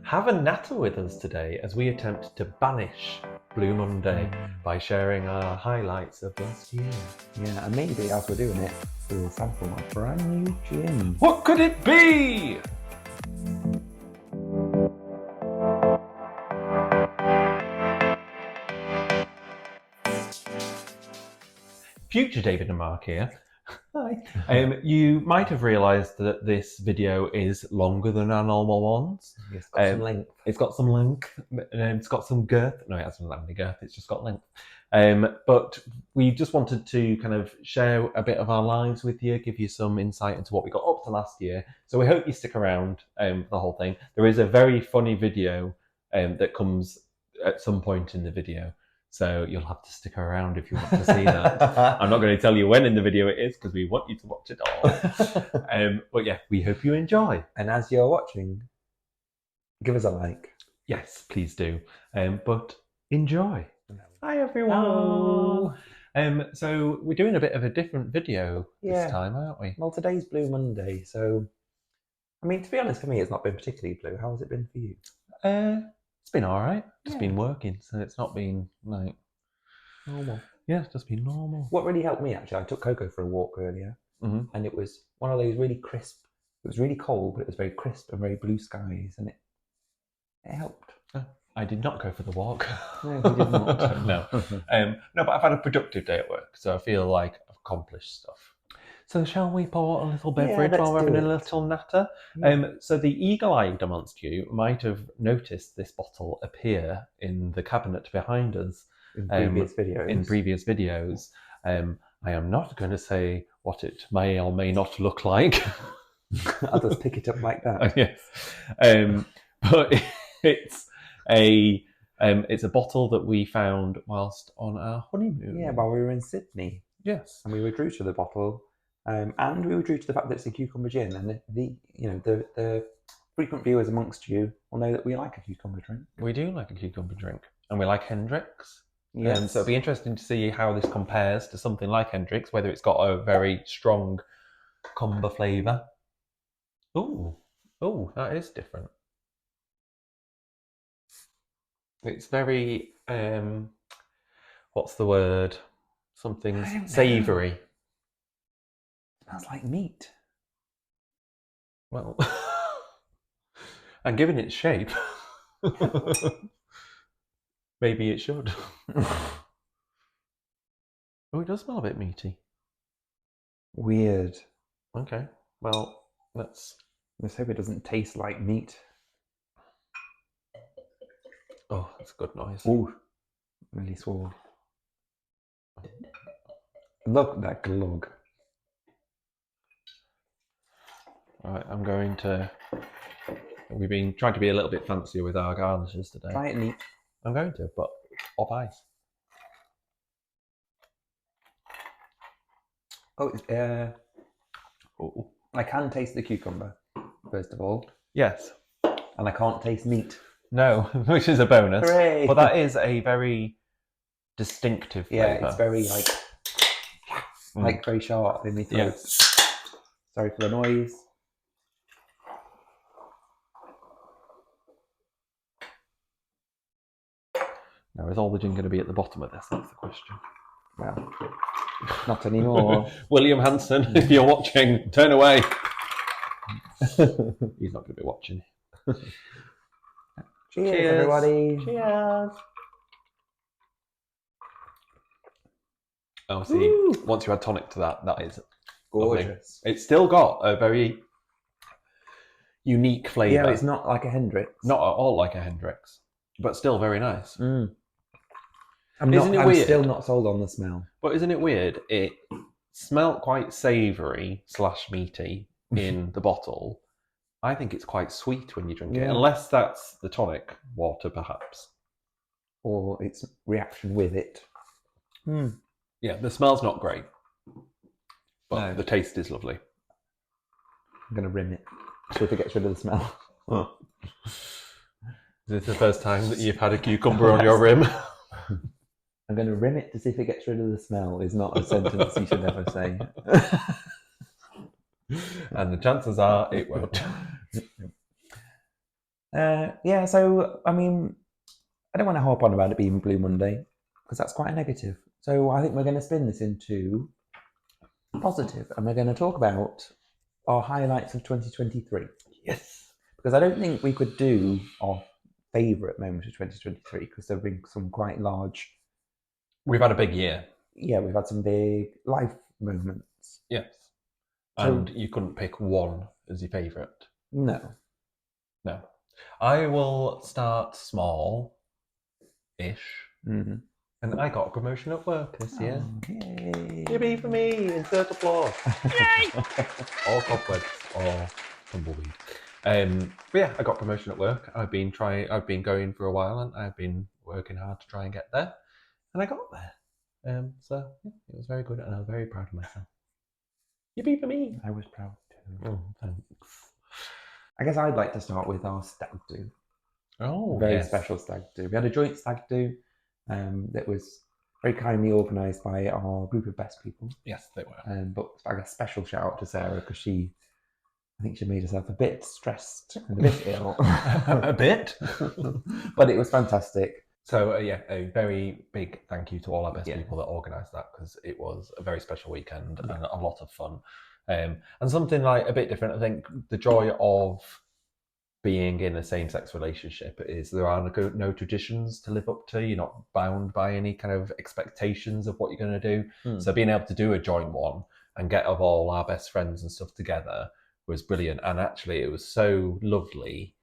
Have a natter with us today as we attempt to banish Blue Monday by sharing our highlights of last year. Yeah, and maybe as we're doing it, we'll sample my brand new gin. What could it be? Future David and Mark here. Hi. You might have realised that this video is longer than our normal ones. It's got some length. It's got some length. It's got some girth. No, it hasn't got any girth. It's just got length. But we just wanted to kind of share a bit of our lives with you, give you some insight into what we got up to last year. So we hope you stick around for the whole thing. There is a very funny video that comes at some point in the video. So you'll have to stick around if you want to see that. I'm not going to tell you when in the video it is because we want you to watch it all. But yeah, we hope you enjoy. And as you're watching, give us a like. Yes, please do. But enjoy. Hi Hello. everyone. So we're doing a bit of a different video Yeah. this time, aren't we? Well, today's Blue Monday, so I mean, to be honest, for me, it's not been particularly blue. How has it been for you? It's been all right. Just Yeah. been working, so it's not been like Normal. yeah, it's just been normal. What really helped me, actually, I took Coco for a walk earlier, and it was one of those really crisp. It was really cold, but it was very crisp and very blue skies, and it helped. I did not go for the walk. No, we did not. No. No, but I've had a productive day at work, so I feel like I've accomplished stuff. So shall we pour a little beverage let's while we're do having a it. little natter? Yeah. So the eagle-eyed amongst you might have noticed this bottle appear in the cabinet behind us In previous videos. I am not going to say what it may or may not look like. I'll just pick it up like that. Yes. But it's a bottle that we found whilst on our honeymoon. Yeah, while we were in Sydney. Yes. And we were true to the bottle. And we were true to the fact that it's a cucumber gin. And the frequent viewers amongst you will know that we like a cucumber drink. We do like a cucumber drink. And we like Hendrick's. Yes. So it'll be interesting to see how this compares to something like Hendrick's, whether it's got a very strong cumber flavour. Oh, that is different. It's very, what's the word? Something savoury. Smells like meat. Well, and given its shape, maybe it should. Oh, it does smell a bit meaty. Weird. Okay, well, let's hope it doesn't taste like meat. Oh, that's a good noise. Ooh, really swore. Look at that glug. All right, we've been trying to be a little bit fancier with our garnishes today. Try it neat. I'm going to, but off ice. Oh, I can taste the cucumber, first of all. Yes. And I can't taste meat. No, which is a bonus. Hooray! But that is a very distinctive flavour. Yeah, it's very very sharp in the throat. Yes. Sorry for the noise. Now, is all the gin going to be at the bottom of this? That's the question. Well, not anymore. William Hanson, if you're watching, turn away. He's not going to be watching. Cheers, everybody. Cheers. Oh, see, once you add tonic to that, that is gorgeous. Lovely. It's still got a very unique flavour. Yeah, it's not like a Hendrick's. Not at all like a Hendrick's, but still very nice. I'm still not sold on the smell. But isn't it weird? It smelled quite savoury / meaty in the bottle. I think it's quite sweet when you drink it, unless that's the tonic water, perhaps. Or its reaction with it. Yeah, the smell's not great, but the taste is lovely. I'm going to rim it, see if it gets rid of the smell. Is this the first time that you've had a cucumber on your rim? I'm going to rim it to see if it gets rid of the smell is not a sentence you should ever say. And the chances are it won't. Yeah, so, I mean, I don't want to harp on about it being Blue Monday, because that's quite a negative. So I think we're going to spin this into positive, and we're going to talk about our highlights of 2023. Yes. Because I don't think we could do our favourite moments of 2023, because there have been some quite large... We've had a big year. Yeah, we've had some big life moments. Yes. So, And you couldn't pick one as your favourite? no. No. I will start small-ish. Mm-hmm. And I got a promotion at work this year. Yay! Yippee for me! Insert applause. Yay! Or cobwebs or tumbleweed. But yeah, I got promotion at work. I've been going for a while, and I've been working hard to try and get there, and I got there. So yeah, it was very good, and I was very proud of myself. Yippee for me! I was proud too. Oh, thanks. I guess I'd like to start with our stag do. Oh, Very yes. special stag do. We had a joint stag do that was very kindly organised by our group of best people. Yes, they were. But I guess special shout out to Sarah, because I think she made herself a bit stressed and a bit ill. A bit? But it was fantastic. So yeah, a very big thank you to all our best people that organised that, because it was a very special weekend and a lot of fun. And something like a bit different. I think the joy of being in a same-sex relationship is there are no traditions to live up to. You're not bound by any kind of expectations of what you're going to do. So being able to do a joint one and get of all our best friends and stuff together was brilliant. And actually it was so lovely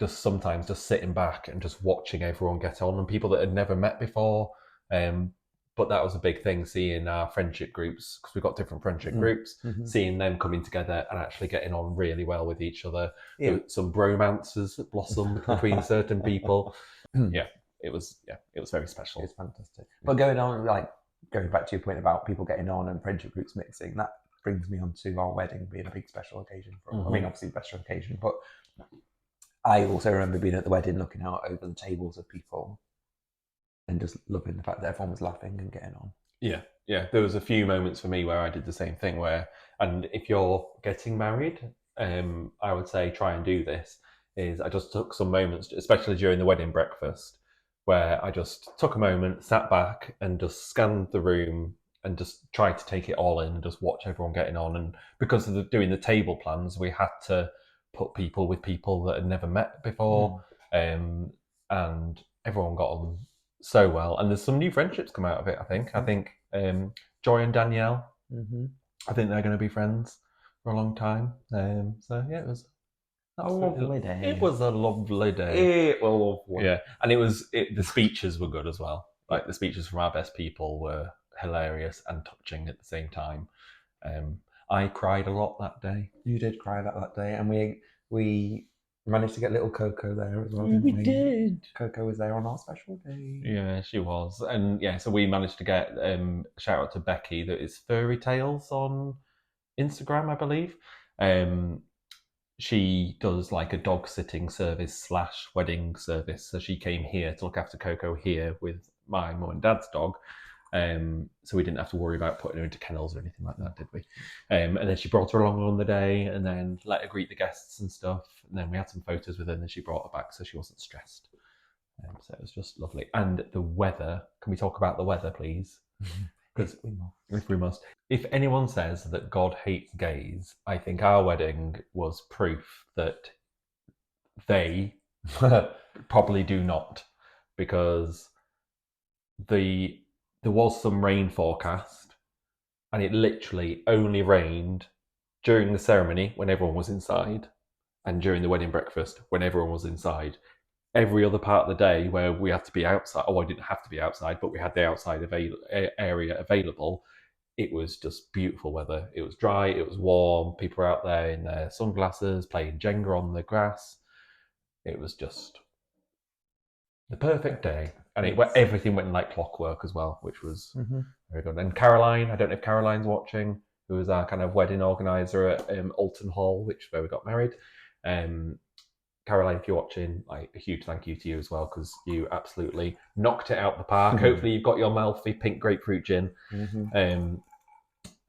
just sometimes just sitting back and just watching everyone get on, and people that had never met before. But that was a big thing, seeing our friendship groups, because we've got different friendship groups, seeing them coming together and actually getting on really well with each other. Yeah. Some bromances blossomed between certain people. It was very special. It's fantastic. But going back to your point about people getting on and friendship groups mixing, that brings me on to our wedding being a big special occasion for us. I mean, obviously a special occasion, but I also remember being at the wedding, looking out over the tables of people and just loving the fact that everyone was laughing and getting on. Yeah. There was a few moments for me where I did the same thing and if you're getting married, I would say try and do this, is I just took some moments, especially during the wedding breakfast, where I just took a moment, sat back and just scanned the room and just tried to take it all in and just watch everyone getting on. And because of doing the table plans, we had to put people with people that had never met before, and everyone got on so well, and there's some new friendships come out of it. I think Joy and Danielle, I think they're going to be friends for a long time. So yeah, it was a lovely day. It was a lovely day. It was lovely. Yeah, and the speeches were good as well. Like the speeches from our best people were hilarious and touching at the same time. I cried a lot that day. You did cry that day, and we managed to get little Coco there as well. We did. Coco was there on our special day. Yeah, she was. And yeah, so we managed to get shout out to Becky, that is Furry Tales on Instagram, I believe. She does like a dog sitting service / wedding service. So she came here to look after Coco here with my mum and dad's dog. So we didn't have to worry about putting her into kennels or anything like that, did we? And then she brought her along on the day and then let her greet the guests and stuff. And then we had some photos with her and then she brought her back so she wasn't stressed. So it was just lovely. And the weather, can we talk about the weather, please? Because if we must. If anyone says that God hates gays, I think our wedding was proof that they probably do not, because there was some rain forecast and it literally only rained during the ceremony when everyone was inside and during the wedding breakfast when everyone was inside. Every other part of the day where we had to be outside, I didn't have to be outside, but we had the outside area available, it was just beautiful weather. It was dry, it was warm, people were out there in their sunglasses playing Jenga on the grass. It was just the perfect day. And everything went like clockwork as well, which was very good. And Caroline, I don't know if Caroline's watching, who was our kind of wedding organizer at Alton Hall, where we got married. Caroline, if you're watching, like a huge thank you to you as well, because you absolutely knocked it out the park. Hopefully you've got your Malfi pink grapefruit gin. And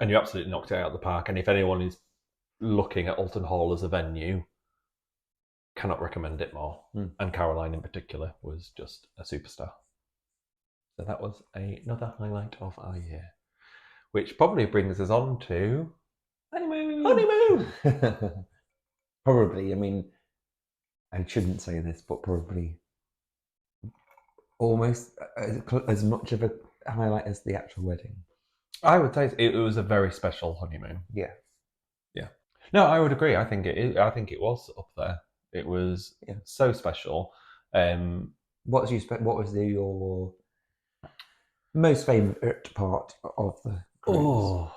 you absolutely knocked it out of the park. And if anyone is looking at Alton Hall as a venue, cannot recommend it more. And Caroline in particular was just a superstar. So that was another highlight of our year, which probably brings us on to honeymoon. Probably, I mean, I shouldn't say this, but probably almost as much of a highlight as the actual wedding. I would say it was a very special honeymoon. Yeah. No, I would agree. I think it is. I think it was up there. It was so special. What was your most favourite part of the cruise?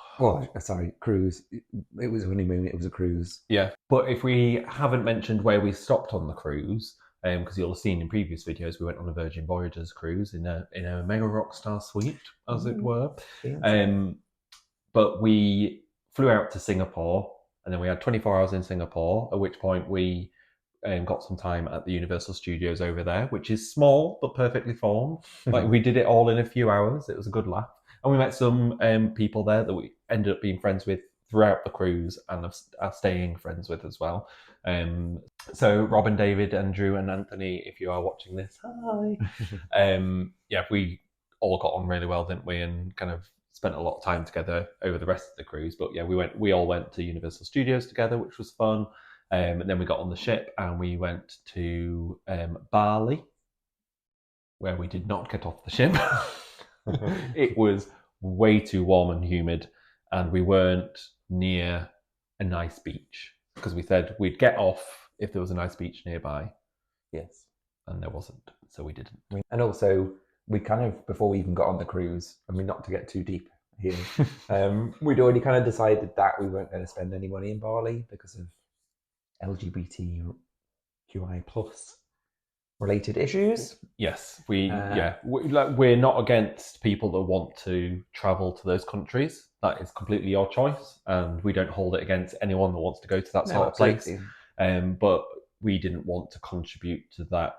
Cruise. It was a honeymoon. It was a cruise. Yeah, but if we haven't mentioned where we stopped on the cruise, because you'll have seen in previous videos, we went on a Virgin Voyages cruise in a mega rockstar suite, as it were. But we flew out to Singapore, and then we had 24 hours in Singapore, at which point we got some time at the Universal Studios over there, which is small but perfectly formed. Like, we did it all in a few hours. It was a good laugh. And we met some people there that we ended up being friends with throughout the cruise and are staying friends with as well. So Robin, David, Andrew and Anthony, if you are watching this, hi. We all got on really well, didn't we? And kind of spent a lot of time together over the rest of the cruise. But yeah, we all went to Universal Studios together, which was fun. And then we got on the ship and we went to Burly, where we did not get off the ship. It was way too warm and humid, and we weren't near a nice beach, because we said we'd get off if there was a nice beach nearby. Yes. And there wasn't, so we didn't. And also, we kind of, before we even got on the cruise, I mean, not to get too deep here, we'd already kind of decided that we weren't going to spend any money in Bali because of LGBTQI plus related issues. Yes, we're not against people that want to travel to those countries. That is completely your choice, and we don't hold it against anyone that wants to go to that sort of place. But we didn't want to contribute to that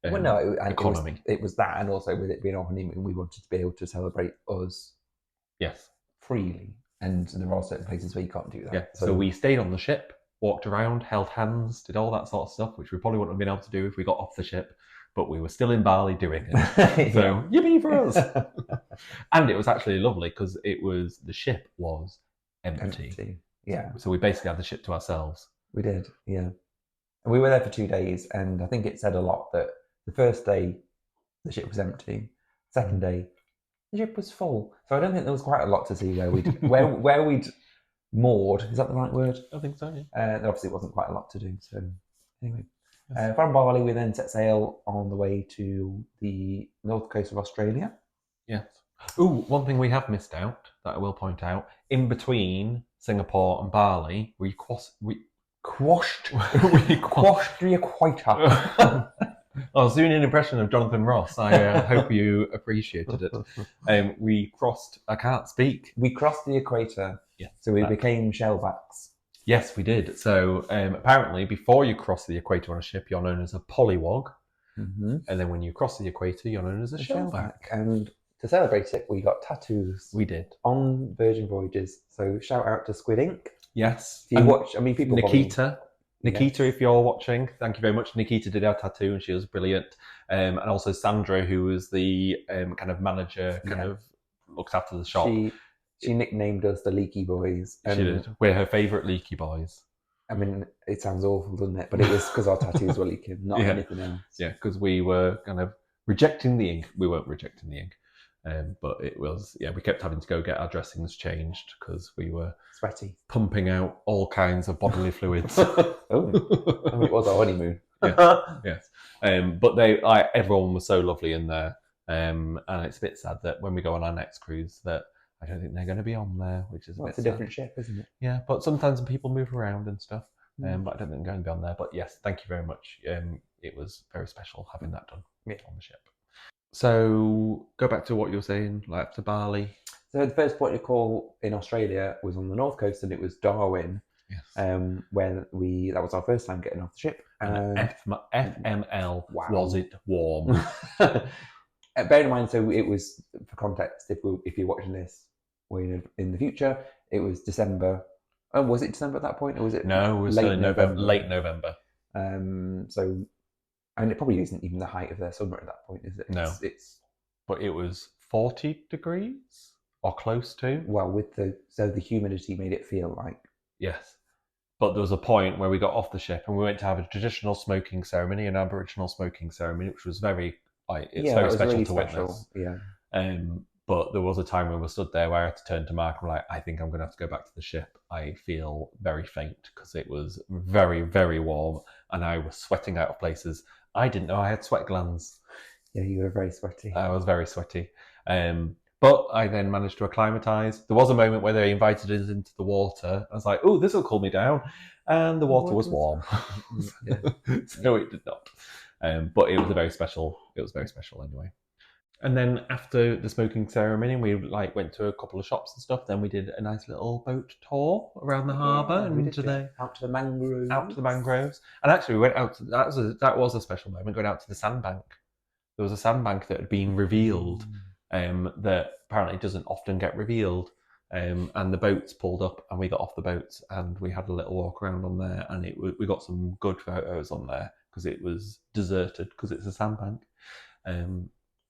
economy. It was that, and also with it being our honeymoon, we wanted to be able to celebrate us freely, and there are certain places where you can't do that. Yeah, so we stayed on the ship, walked around, held hands, did all that sort of stuff, which we probably wouldn't have been able to do if we got off the ship, but we were still in Bali doing it. So, yippee for us! And it was actually lovely because the ship was empty. Yeah. So we basically had the ship to ourselves. We did, yeah. And we were there for 2 days, and I think it said a lot that the first day the ship was empty, second day the ship was full. So I don't think there was quite a lot to see where we'd moored. Is that the right word? I think so, yeah. There obviously wasn't quite a lot to do. So anyway, from Bali we then set sail on the way to the north coast of Australia. Yes. Ooh, one thing we have missed out that I will point out: in between Singapore and Bali, we crossed the equator. I was doing an impression of Jonathan Ross. I hope you appreciated it. We crossed. I can't speak. We crossed the equator. Yeah. So we became shellbacks. Yes, we did. So apparently, before you cross the equator on a ship, you're known as a polywog, and then when you cross the equator, you're known as a shellback. And to celebrate it, we got tattoos. We did on Virgin Voyages. So shout out to Squid Ink. Yes. If you watch, I mean, people. Nikita, if you're watching, thank you very much. Nikita did our tattoo, and she was brilliant. And also Sandra, who was the kind of manager, looked after the shop. She nicknamed us the Leaky Boys. She did. We're her favourite Leaky Boys. I mean, it sounds awful, doesn't it? But it was because our tattoos were leaking, not anything else. Yeah, because we were kind of rejecting the ink. We weren't rejecting the ink. But it was, we kept having to go get our dressings changed because we were sweaty, pumping out all kinds of bodily fluids. It was our honeymoon. Yes. But everyone was so lovely in there. And it's a bit sad that when we go on our next cruise that I don't think they're going to be on there, which is it's a different ship, isn't it? Yeah, but sometimes people move around and stuff. But I don't think they're going to be on there. But yes, thank you very much. It was very special having that done on the ship. So go back to what you were saying, like to Bali. So the first port of call in Australia was on the north coast, and it was Darwin. Yes. Where that was our first time getting off the ship. FML, wow. Was it warm? Bear in mind, so it was, for context, if you're watching this in the future, it was December. Oh, was it December at that point, or was it? No, it was late November. So, and it probably isn't even the height of their summer at that point, is it? No. It's But it was 40 degrees or close to. well, with the humidity made it feel like. Yes. But there was a point where we got off the ship and we went to have a traditional smoking ceremony, an Aboriginal smoking ceremony, which was very, it's very special really to witness. Yeah. But there was a time when we stood there where I had to turn to Mark and I'm like, I think I'm going to have to go back to the ship. I feel very faint because it was very, very warm and I was sweating out of places. I didn't know I had sweat glands. Yeah, you were very sweaty. I was very sweaty. But I then managed to acclimatise. There was a moment where they invited us into the water. I was like, oh, this will cool me down. And the water was warm. So it did not. But it was very special anyway. And then after the smoking ceremony, we went to a couple of shops and stuff. Then we did a nice little boat tour around the harbour and out to the mangroves. Out to the mangroves. And actually, we went out to, that was a special moment, going out to the sandbank. There was a sandbank that had been revealed that apparently doesn't often get revealed. And the boats pulled up and we got off the boats and we had a little walk around on there and we got some good photos on there because it was deserted because it's a sandbank. And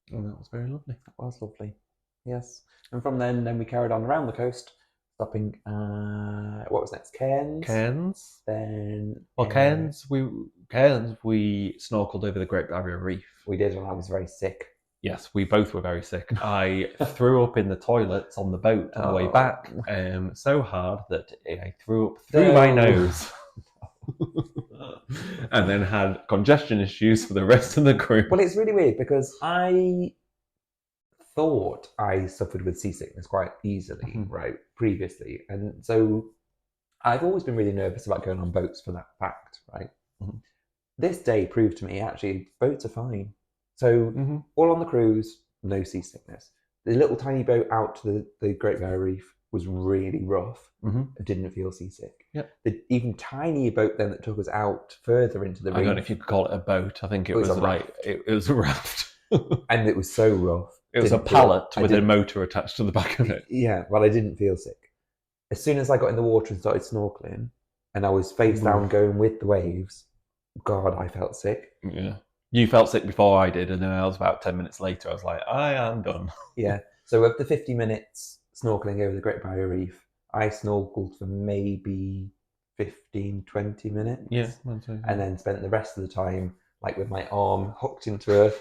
that was very lovely. That was lovely. Yes. And from then we carried on around the coast, stopping what was next? Cairns. Then Cairns we snorkeled over the Great Barrier Reef. We did, and I was very sick. Yes, we both were very sick. I threw up in the toilets on the boat on the way back so hard that I threw up through my nose. And then had congestion issues for the rest of the crew. Well, it's really weird because I thought I suffered with seasickness quite easily, right, previously. And so I've always been really nervous about going on boats for that fact, right? Mm-hmm. This day proved to me, actually, boats are fine. So all on the cruise, no seasickness. The little tiny boat out to the Great Barrier Reef was really rough. I didn't feel seasick. Yep. The even tinier boat then that took us out further into the reef. I don't know if you could call it a boat. I think it was like it was a raft. And it was so rough. It was a pallet with a motor attached to the back of it. Yeah, well, I didn't feel sick. As soon as I got in the water and started snorkeling, and I was face down going with the waves, God, I felt sick. Yeah. You felt sick before I did, and then I was about 10 minutes later, I was like, I am done. Yeah. So of the 50 minutes snorkeling over the Great Barrier Reef, I snorkeled for maybe 15, 20 minutes. Yeah. And then spent the rest of the time with my arm hooked into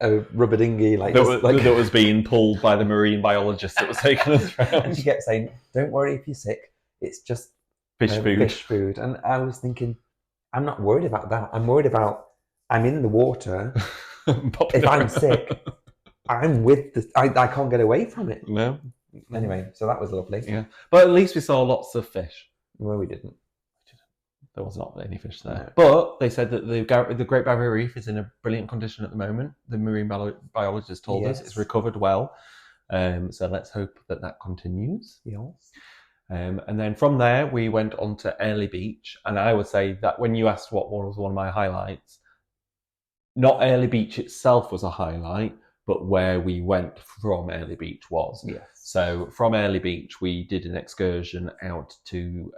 a rubber dinghy. That was being pulled by the marine biologist that was taking us around. And she kept saying, don't worry if you're sick, it's just fish food. And I was thinking, I'm not worried about that. I'm worried about I'm in the water. If I'm sick, I'm with I can't get away from it. No. Anyway, so that was lovely. Yeah. But at least we saw lots of fish. Well, we didn't. There was not any fish there. No. But they said that the Great Barrier Reef is in a brilliant condition at the moment. The marine biologist told us it's recovered well. So let's hope that continues. Yes. And then from there, we went on to Early Beach. And I would say that when you asked what was one of my highlights, not Early Beach itself was a highlight, but where we went from Early Beach was. Yes. So from Early Beach, we did an excursion out to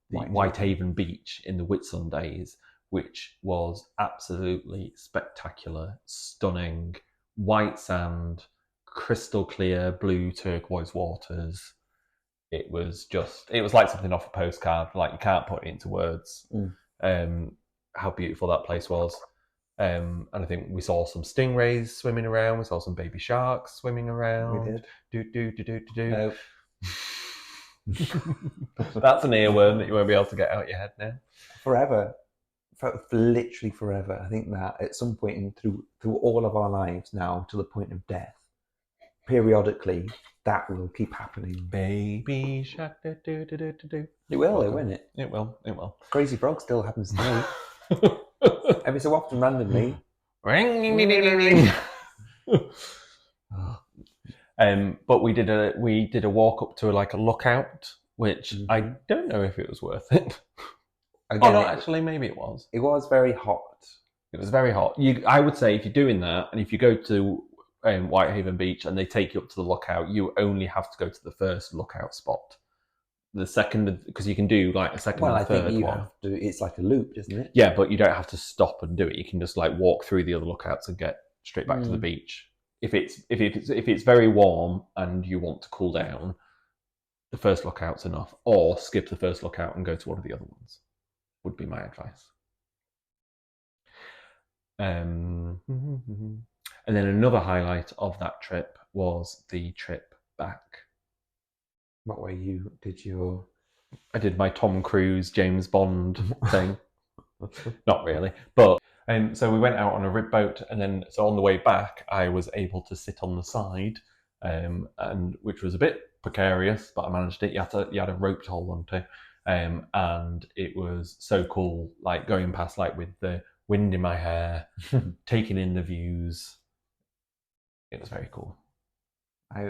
Whitehaven Beach in the Whitsundays, which was absolutely spectacular, stunning, white sand, crystal clear blue turquoise waters. It was like something off a postcard. Like, you can't put it into words. How beautiful that place was. And I think we saw some stingrays swimming around. We saw some baby sharks swimming around. We did. Nope. That's an earworm that you won't be able to get out your head now. Forever. For literally forever. I think that at some point through all of our lives now, to the point of death, periodically, that will keep happening. Baby shark, do. It will, won't it? It will. Crazy Frog still happens to me. Every so often, randomly. But we did a walk up to a lookout, which I don't know if it was worth it. Again, actually, maybe it was. It was very hot. It was very hot. I would say if you're doing that, and if you go to Whitehaven Beach and they take you up to the lookout, you only have to go to the first lookout spot. the second, because you can do like a second Well, and I think third you one. have to. It's like a loop, isn't it? Yeah, but you don't have to stop and do it. You can just like walk through the other lookouts and get straight back to the beach. If it's very warm and you want to cool down, the first lookout's enough, or skip the first lookout and go to one of the other ones. Would be my advice. And then another highlight of that trip was the trip back. What way you did your? I did my Tom Cruise James Bond thing. Not really, but so we went out on a rib boat, and then so on the way back, I was able to sit on the side, and which was a bit precarious, but I managed it. You had a rope to hold onto, and it was so cool, like going past, like with the wind in my hair, taking in the views. It was very cool. I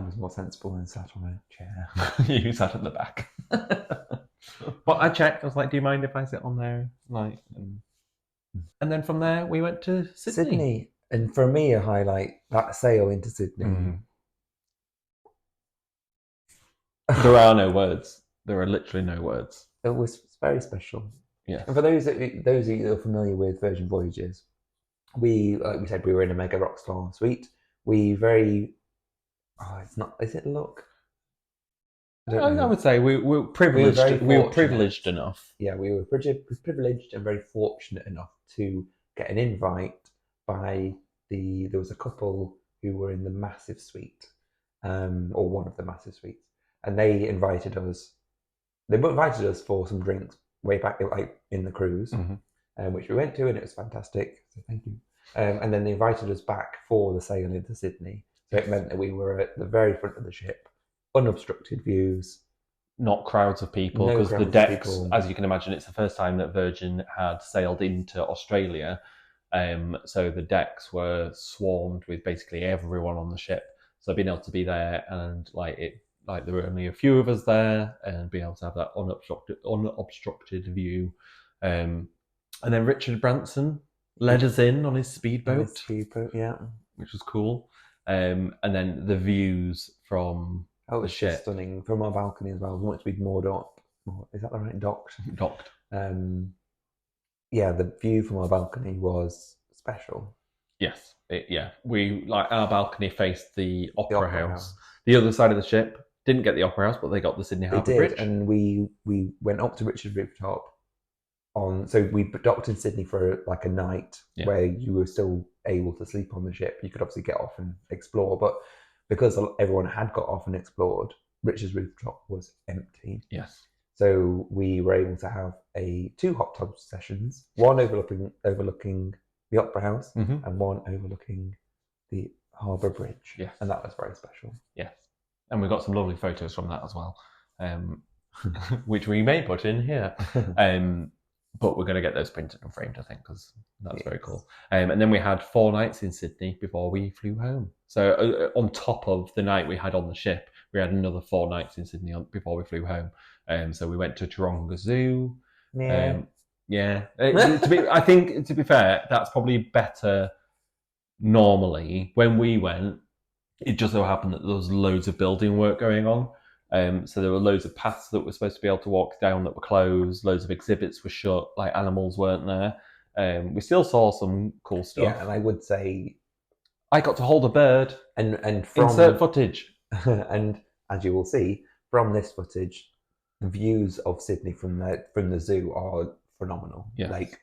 was more sensible and sat on a chair. You sat at the back. But I checked. I was like, "Do you mind if I sit on there?" Like, and then from there we went to Sydney. And for me, a highlight that sail into Sydney. There are no words. There are literally no words. It was very special. Yeah. And for those of you that are familiar with Virgin Voyages, like we said, we were in a mega rockstar suite. It's not. Is it luck? I would say we were privileged. We were privileged enough. Yeah, we were privileged and very fortunate enough to get an invite by there was a couple who were in the massive suite, or one of the massive suites, and they invited us. They invited us for some drinks way back, like in the cruise, which we went to, and it was fantastic. So thank you. And then they invited us back for the sail into Sydney. So it meant that we were at the very front of the ship. Unobstructed views, not crowds of people, because the decks, as you can imagine, it's the first time that Virgin had sailed into Australia, so the decks were swarmed with basically everyone on the ship. So being able to be there and there were only a few of us there, and being able to have that unobstructed view, and then Richard Branson led us in on his speedboat, yeah, which was cool, and then the views from. Oh, it's just stunning from our balcony as well. Once we'd moored up, is that the right docked? Docked. Yeah, the view from our balcony was special. Yes, we our balcony faced the Opera House. The other side of the ship didn't get the Opera House, but they got the Sydney Harbour Bridge. And we went up to Richard's rooftop. So we docked in Sydney for like a night where you were still able to sleep on the ship. You could obviously get off and explore, but because everyone had got off and explored, Richard's rooftop was empty. Yes. So we were able to have 2 hot tub sessions, one overlooking the Opera House and one overlooking the Harbour Bridge. Yes. And that was very special. Yes. And we got some lovely photos from that as well, which we may put in here. But we're going to get those printed and framed, I think, because that's very cool. And then we had 4 nights in Sydney before we flew home. So on top of the night we had on the ship, we had another 4 nights in Sydney before we flew home. So we went to Taronga Zoo. Yeah. I think, to be fair, that's probably better normally. When we went, it just so happened that there was loads of building work going on. So there were loads of paths that were supposed to be able to walk down that were closed. Loads of exhibits were shut. Like animals weren't there. We still saw some cool stuff. Yeah, and I would say I got to hold a bird. And from insert footage. And as you will see from this footage, the views of Sydney from the zoo are phenomenal. Yes. Like,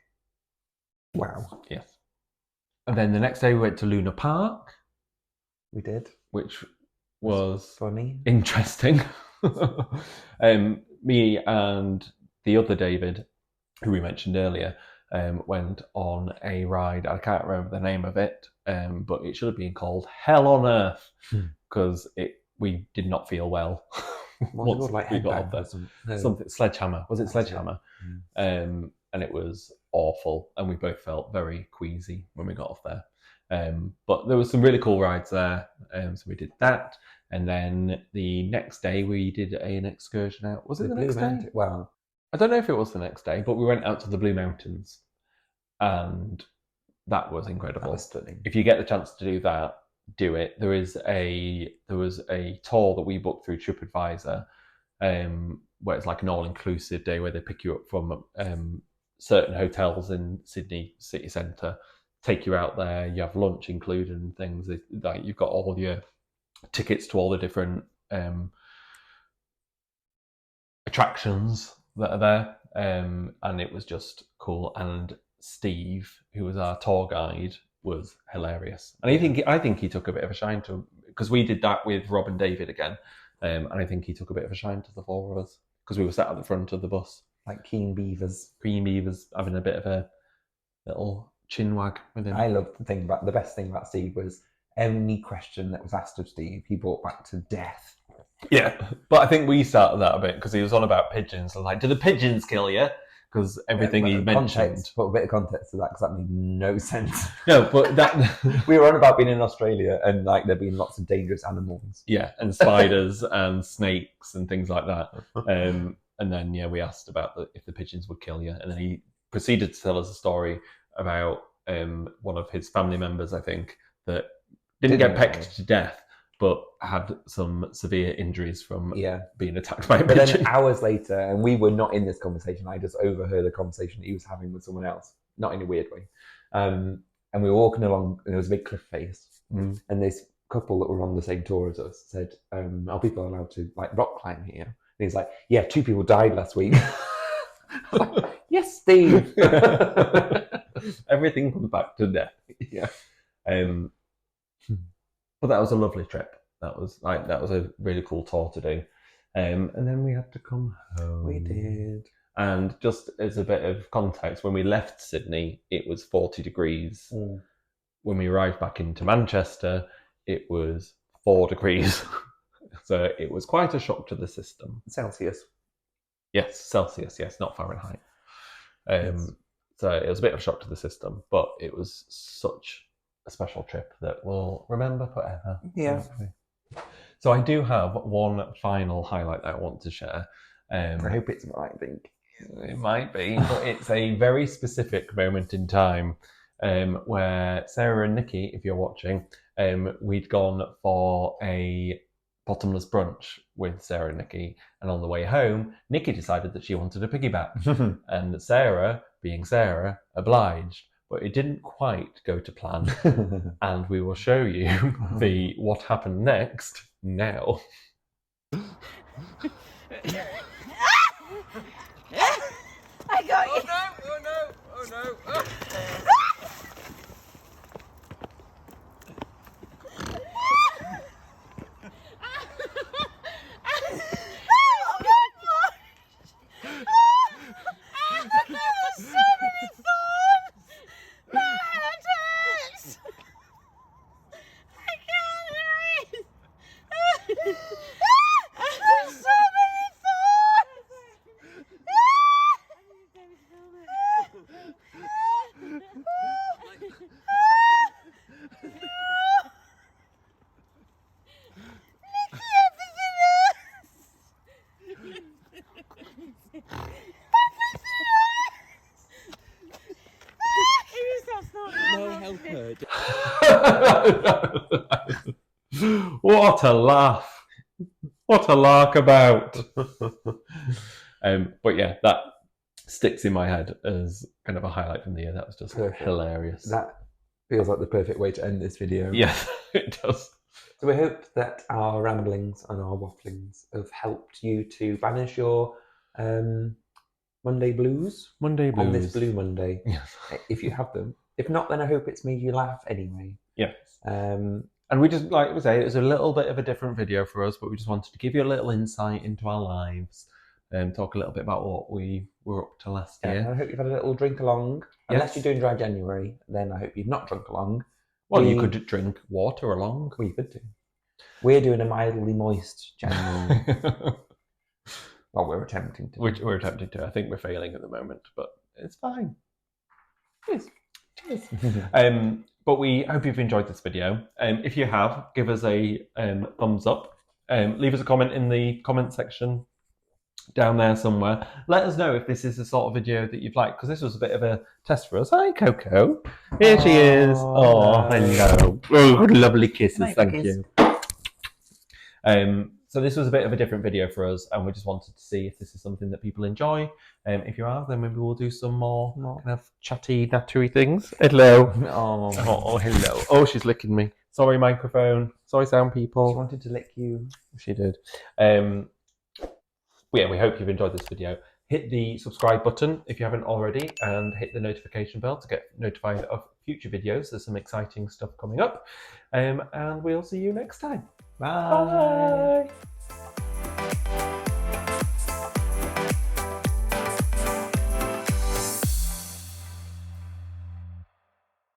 wow. Yes. And then the next day we went to Luna Park. We did, which was funny, interesting. Me and the other David, who we mentioned earlier, went on a ride. I can't remember the name of it, but it should have been called Hell on Earth, because we did not feel well. Once we got off there. Something Sledgehammer. Was it Sledgehammer? And it was awful, and we both felt very queasy when we got off there. But there was some really cool rides there, so we did that. And then the next day we did an excursion out. Was it the next day? Well, I don't know if it was the next day, but we went out to the Blue Mountains, and that was incredible. That was stunning. If you get the chance to do that, do it. There was a tour that we booked through TripAdvisor, where it's like an all-inclusive day where they pick you up from certain hotels in Sydney city centre, take you out there, you have lunch included and things. Like you've got all your tickets to all the different attractions that are there, and it was just cool. And Steve, who was our tour guide, was hilarious, and I think he took a bit of a shine to, because we did that with Rob and David again, and I think he took a bit of a shine to the four of us because we were sat at the front of the bus like keen beavers. Having a bit of a little chin wag with him. I love the best thing about Steve was any question that was asked of Steve, he brought back to death. Yeah, but I think we started that a bit because he was on about pigeons. And like, do the pigeons kill you? Because everything he mentioned. Put a bit of context to that, because that made no sense. No, but that we were on about being in Australia and like there being lots of dangerous animals. Yeah, and spiders and snakes and things like that. And then we asked about if the pigeons would kill you, and then he proceeded to tell us a story about one of his family members, I think, that didn't get pecked to death, but had some severe injuries from being attacked by a pigeon. But then hours later, and we were not in this conversation, I just overheard a conversation that he was having with someone else, not in a weird way. And we were walking along, and there was a big cliff face, and this couple that were on the same tour as us said, are people allowed to like rock climb here? And he's like, yeah, 2 people died last week. I was like, yes, Steve. Everything comes back to death. Yeah. But that was a lovely trip. That was a really cool tour to do. And then we had to come home. We did. And just as a bit of context, when we left Sydney, it was 40 degrees. When we arrived back into Manchester, it was 4 degrees. So it was quite a shock to the system. Celsius. Yes, Celsius, yes, not Fahrenheit. Yes. So it was a bit of a shock to the system, but it was such a special trip that we'll remember forever. Yeah. So I do have one final highlight that I want to share. I hope it's the right thing. It might be, but it's a very specific moment in time where Sarah and Nikki, if you're watching, we'd gone for a bottomless brunch with Sarah and Nikki, and on the way home, Nikki decided that she wanted a piggyback, and Sarah, being Sarah, obliged. But it didn't quite go to plan, and we will show you what happened next now. I got you. Oh no! Oh no! Oh no! What a laugh. What a lark about. But yeah, that sticks in my head as kind of a highlight from the year. That was just hilarious. That feels like the perfect way to end this video. Yes, it does. So we hope that our ramblings and our wafflings have helped you to banish your Monday blues. Monday blues. On this Blue Monday. Yes. If you have them. If not, then I hope it's made you laugh anyway. Yes. And we just, like we say, it was a little bit of a different video for us, but we just wanted to give you a little insight into our lives and talk a little bit about what we were up to last year. I hope you've had a little drink along. Yes. Unless you're doing Dry January, then I hope you've not drunk along. Well, you could drink water along. Well, you could do. We're doing a mildly moist January. Well, we're attempting to. We're attempting to. I think we're failing at the moment, but it's fine. Cheers. Cheers. But we hope you've enjoyed this video. If you have, give us a thumbs up. Leave us a comment in the comment section down there somewhere. Let us know if this is the sort of video that you've liked, because this was a bit of a test for us. Hi, Coco. Here she is. Oh, hello. Oh, lovely kisses. Thank you. So this was a bit of a different video for us, and we just wanted to see if this is something that people enjoy. If you are, then maybe we'll do some more kind of chatty, nattery things. Hello. Oh, hello. Oh, she's licking me. Sorry, microphone. Sorry, sound people. She wanted to lick you. She did. Yeah, we hope you've enjoyed this video. Hit the subscribe button if you haven't already, and hit the notification bell to get notified of future videos. There's some exciting stuff coming up. And we'll see you next time. Bye. Bye.